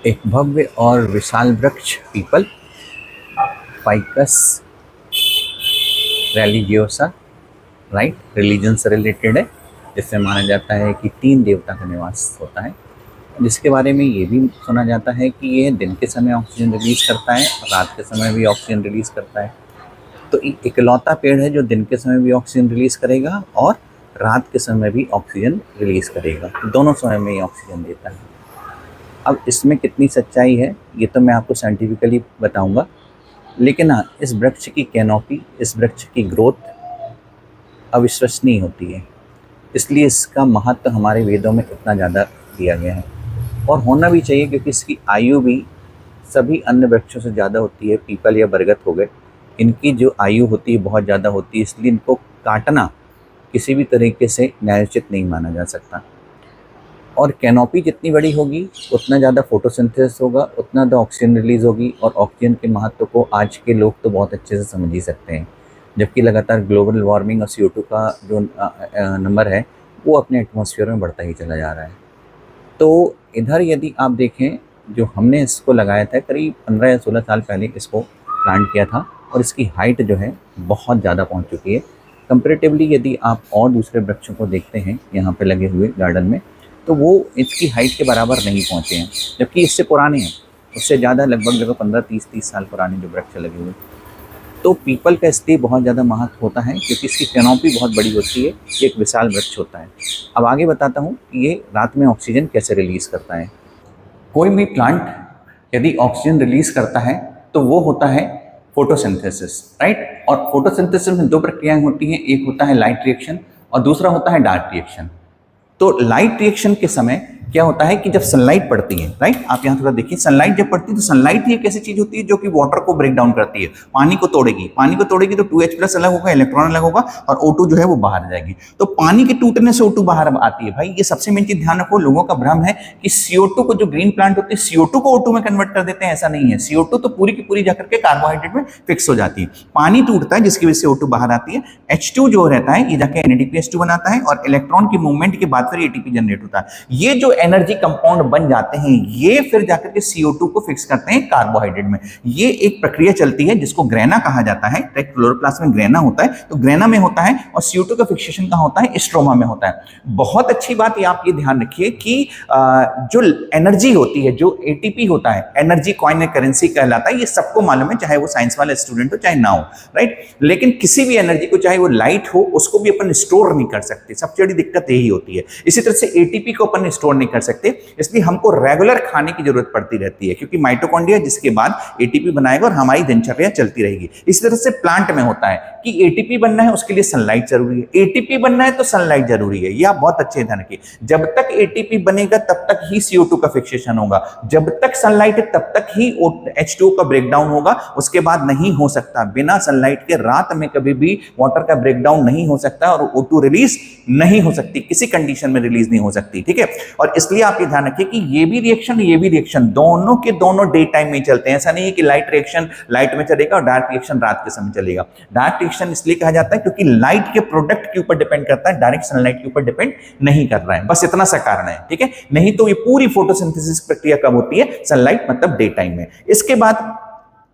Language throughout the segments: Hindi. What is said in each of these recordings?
एक भव्य और विशाल वृक्ष people, ficus religiosa, right, religion से रिलेटेड है, जिससे माना जाता है कि 3 देवता का निवास होता है, जिसके बारे में ये भी सुना जाता है कि ये दिन के समय ऑक्सीजन रिलीज़ करता है और रात के समय भी ऑक्सीजन रिलीज़ करता है। तो इकलौता पेड़ है जो दिन के समय भी ऑक्सीजन रिलीज़ करेगा और रात के समय भी ऑक्सीजन रिलीज़ करेगा, दोनों समय में ही ऑक्सीजन देता है। अब इसमें कितनी सच्चाई है ये तो मैं आपको साइंटिफिकली बताऊंगा, लेकिन हाँ, इस वृक्ष की कैनोपी, इस वृक्ष की ग्रोथ अविश्वसनीय होती है, इसलिए इसका महत्व हमारे वेदों में इतना ज़्यादा दिया गया है और होना भी चाहिए, क्योंकि इसकी आयु भी सभी अन्य वृक्षों से ज़्यादा होती है। पीपल या बरगद हो गए, इनकी जो आयु होती है बहुत ज़्यादा होती है, इसलिए इनको काटना किसी भी तरीके से न्यायोचित नहीं माना जा सकता। और कैनोपी जितनी बड़ी होगी उतना ज़्यादा फोटोसिंथेसिस होगा, उतना ज़्यादा ऑक्सीजन रिलीज़ होगी, और ऑक्सीजन के महत्व को आज के लोग तो बहुत अच्छे से समझ ही सकते हैं, जबकि लगातार ग्लोबल वार्मिंग और CO2 का जो नंबर है वो अपने एटमॉस्फेयर में बढ़ता ही चला जा रहा है। तो इधर यदि आप देखें, जो हमने इसको लगाया था करीब 15 या 16 साल पहले इसको प्लांट किया था, और इसकी हाइट जो है बहुत ज़्यादा पहुंच चुकी है कंपेरेटिवली। यदि आप और दूसरे वृक्षों को देखते हैं यहाँ पे लगे हुए गार्डन में, तो वो इसकी हाइट के बराबर नहीं पहुँचे हैं, जबकि इससे पुराने हैं, उससे ज़्यादा लगभग 15-30 साल पुराने जो वृक्ष लगे हुए। तो पीपल का इसलिए बहुत ज़्यादा महत्व होता है क्योंकि इसकी कैनोपी बहुत बड़ी होती है, ये एक विशाल वृक्ष होता है। अब आगे बताता हूँ कि ये रात में ऑक्सीजन कैसे रिलीज़ करता है। कोई भी प्लांट यदि ऑक्सीजन रिलीज़ करता है तो वो होता है फोटोसिंथेसिस, राइट। और फोटोसिंथेसिस में 2 प्रक्रियाएं होती हैं, एक होता है लाइट रिएक्शन और दूसरा होता है डार्क रिएक्शन। तो लाइट रिएक्शन के समय क्या होता है कि जब सनलाइट पड़ती है, राइट, आप यहाँ थोड़ा देखिए, सनलाइट जब पड़ती है तो सनलाइट ही एक ऐसी चीज होती है जो कि वाटर को ब्रेक डाउन करती है, पानी को तोड़ेगी। पानी को तोड़ेगी तो 2H+ अलग होगा, इलेक्ट्रॉन अलग होगा, और O2 जो है वो बाहर जाएगी। तो पानी के टूटने से O2 बाहर आती है। भाई ये सबसे मेन चीज ध्यान रखो, लोगों का भ्रम है कि CO2 को, जो ग्रीन प्लांट होते हैं CO2 को O2 में कन्वर्ट कर देते हैं, ऐसा नहीं है। CO2 तो पूरी की पूरी जाकर के कार्बोहाइड्रेट में फिक्स हो जाती है, पानी टूटता है जिसकी वजह से O2 बाहर आती है। H2 जो रहता है ये जाके NADPH2 बनाता है, और इलेक्ट्रॉन की मूवमेंट के बाद फिर ATP जनरेट होता है। ये जो एनर्जी कंपाउंड बन जाते हैं ये फिर जाकर के CO2 को फिक्स करते हैं कार्बोहाइड्रेट में। ये एक प्रक्रिया चलती है जिसको ग्रेना कहा जाता है, क्लोरोप्लास्ट में ग्रेना होता है, तो ग्रेना में होता है, और CO2 का फिक्सेशन कहां होता है, स्ट्रोमा में होता है। बहुत अच्छी बात ये आप ये ध्यान रखिए कि जो एनर्जी होती है, जो ATP होता है, एनर्जी कॉइन करेंसी कहलाता है, ये सबको मालूम है, चाहे वो साइंस वाले स्टूडेंट हो चाहे ना हो, राइट। लेकिन किसी भी एनर्जी को, चाहे वो लाइट हो, उसको भी अपन स्टोर नहीं कर सकते, सबसे बड़ी दिक्कत यही होती है। इसी तरह से ATP को अपन स्टोर नहीं कर सकते, इसलिए हमको रेगुलर खाने की जरूरत पड़ती रहती है, क्योंकि माइटोकॉन्ड्रिया जिसके बाद ATP बनाएगा और हमारी दिनचर्या चलती रहेगी। इसी तरह से प्लांट में होता है कि ATP बनना है उसके लिए सनलाइट जरूरी है, ATP बनना है तो सनलाइट जरूरी है। ये आप बहुत अच्छे ध्यान रखिए, जब तक ATP बनेगा तब तक ही CO2 का फिक्सेशन होगा, जब तक सनलाइट है तब तक ही H2O का ब्रेकडाउन होगा, उसके बाद नहीं हो सकता। बिना सनलाइट के रात में कभी भी वाटर का ब्रेकडाउन नहीं हो सकता, और O2 रिलीज नहीं हो सकती, किसी कंडीशन में रिलीज नहीं हो सकती, ठीक है। और इसलिए आप ये ध्यान रखिए कि ये भी रिएक्शन दोनों के दोनों डे टाइम में चलते हैं। ऐसा नहीं है कि लाइट रिएक्शन लाइट में चलेगा और डार्क रिएक्शन रात के समय चलेगा। डार्क रिएक्शन इसलिए कहा जाता है क्योंकि लाइट के प्रोडक्ट के ऊपर डिपेंड करता है, डायरेक्ट सनलाइट के ऊपर डिपेंड नहीं कर रहा है, बस इतना सा कारण है, ठीक है। नहीं तो ये पूरी फोटोसिंथेसिस प्रक्रिया कब होती है, सनलाइट मतलब डे टाइम में। इसके बाद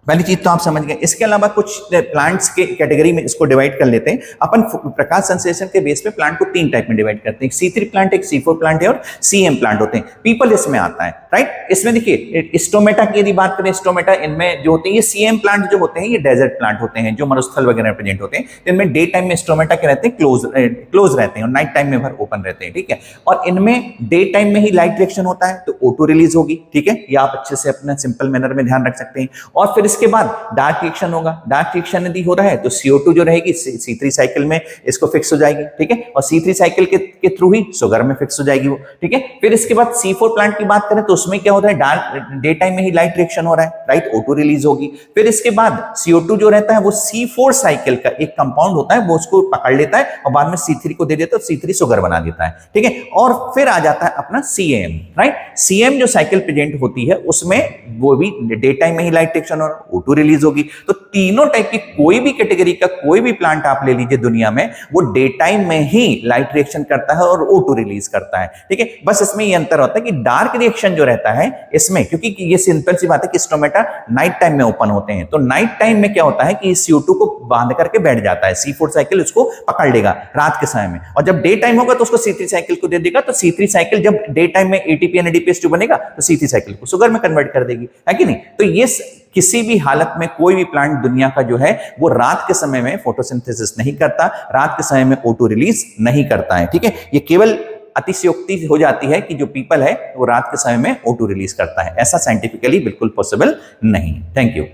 पहली चीज तो आप समझ गए। इसके अलावा कुछ प्लांट्स के कैटेगरी में इसको डिवाइड कर लेते हैं अपन। प्रकाश संश्लेषण के बेस पे प्लांट को 3 टाइप में डिवाइड करते हैं, C3 प्लांट, एक C4 प्लांट है, और CM प्लांट होते हैं। पीपल इसमें आता है, राइट। इसमें देखिए स्टोमेटा की यदि बात करें, स्टोमेटा इनमें जो होते हैं, ये CM प्लांट जो होते हैं ये डेजर्ट प्लांट होते हैं, जो मरुस्थल वगैरह प्रेजेंट होते हैं। इनमें डे टाइम में स्टोमेटा के रहते हैं क्लोज रहते हैं, और नाइट टाइम में भर ओपन रहते हैं, ठीक है। और इनमें डे टाइम में ही लाइट रिएक्शन होता है तो O2 रिलीज होगी, ठीक है। ये आप अच्छे से अपना सिंपल मैनर में ध्यान रख सकते हैं। और फिर इसके बाद डार्क रिएक्शन होगा। डार्क रिएक्शन यदि हो रहा है तो CO2 जो रहेगी C3 साइकिल में इसको फिक्स हो जाएगी, ठीक है, और C3 साइकिल के थ्रू ही शुगर में फिक्स हो जाएगी वो, ठीक है। फिर इसके बाद C4 प्लांट की बात करें तो उसमें क्या हो रहा है, डार्क डे टाइम में ही लाइट रिएक्शन हो रहा है, राइट, O2 रिलीज होगी। फिर इसके बाद CO2 जो रहता है वो C4 साइकिल का एक कंपाउंड होता है, वो उसको पकड़ लेता है और बाद में C3 को दे देता है, C3 शुगर बना देता है, ठीक है। और फिर आ जाता है अपना CM, राइट। CM जो साइकिल प्रेजेंट होती है उसमें वो भी डे टाइम में ही लाइट रिएक्शन हो रहा है, O2 रिलीज होगी। तो तीनों टाइप की कोई भी कैटेगरी का कोई भी प्लांट आप ले लीजिए दुनिया में, वो डे टाइम में ही लाइट रिएक्शन करता है और O2 रिलीज करता है। ठीक है, बस इसमें ये अंतर होता है कि डार्क रिएक्शन जो रहता है इसमें, क्योंकि ये सिंपल सी बात है कि स्टोमेटा नाइट टाइम में ओपन होते हैं, तो नाइट टाइम में क्या होता है कि CO2 को बांध करके बैठ जाता है, C4 साइकिल उसको पकड़ लेगा रात के समय में, और जब डे टाइम होगा तो उसको C3 साइकिल को दे देगा। तो C3 साइकिल जब डे टाइम में ATP और ADPase जो बनेगा तो C3 साइकिल को शुगर में कन्वर्ट कर देगी, है कि नहीं। तो ये किसी भी हालत में कोई भी प्लांट दुनिया का जो है वो रात के समय में फोटोसिंथेसिस नहीं करता, रात के समय में O2 रिलीज नहीं करता है। ठीक है, ये केवल अतिशयोक्ति हो जाती है कि जो पीपल है वो रात के समय में O2 रिलीज करता है, ऐसा साइंटिफिकली बिल्कुल पॉसिबल नहीं। Thank you.